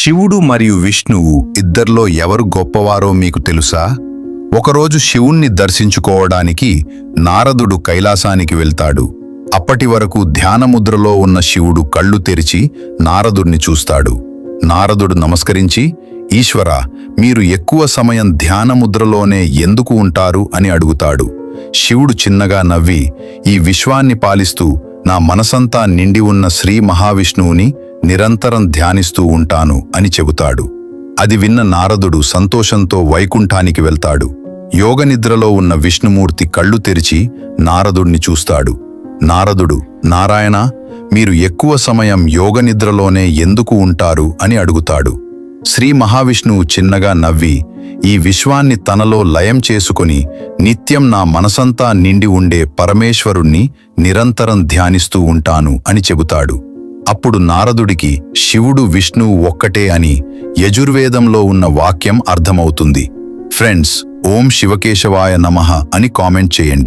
శివుడు మరియు విష్ణువు ఇద్దర్లో ఎవరు గొప్పవారో మీకు తెలుసా? ఒకరోజు శివుణ్ణి దర్శించుకోవడానికి నారదుడు కైలాసానికి వెళ్తాడు. అప్పటి వరకు ధ్యానముద్రలో ఉన్న శివుడు కళ్ళు తెరిచి నారదుడిని చూస్తాడు. నారదుడు నమస్కరించి, ఈశ్వరా, మీరు ఎక్కువ సమయం ధ్యానముద్రలోనే ఎందుకు ఉంటారు అని అడుగుతాడు. శివుడు చిన్నగా నవ్వి, ఈ విశ్వాన్ని పాలిస్తూ నా మనసంతా నిండి ఉన్న శ్రీ మహావిష్ణువుని నిరంతరం ధ్యానిస్తూ ఉంటాను అని చెబుతాడు. అది విన్న నారదుడు సంతోషంతో వైకుంఠానికి వెళ్తాడు. యోగనిద్రలో ఉన్న విష్ణుమూర్తి కళ్ళు తెరిచి నారదుడిని చూస్తాడు. నారదుడు, నారాయణ, మీరు ఎక్కువ సమయం యోగనిద్రలోనే ఎందుకు ఉంటారు అని అడుగుతాడు. శ్రీ మహావిష్ణువు చిన్నగా నవ్వి, ఈ విశ్వాన్ని తనలో లయం చేసుకుని నిత్యం నా మనసంతా నిండి ఉండే పరమేశ్వరుణ్ణి నిరంతరం ధ్యానిస్తూ ఉంటాను అని చెబుతాడు. అప్పుడు నారదుడికి శివుడు విష్ణువు ఒక్కటే అని యజుర్వేదంలో ఉన్న వాక్యం అర్థమవుతుంది. ఫ్రెండ్స్, ఓం శివకేశవాయ నమః అని కామెంట్ చేయండి.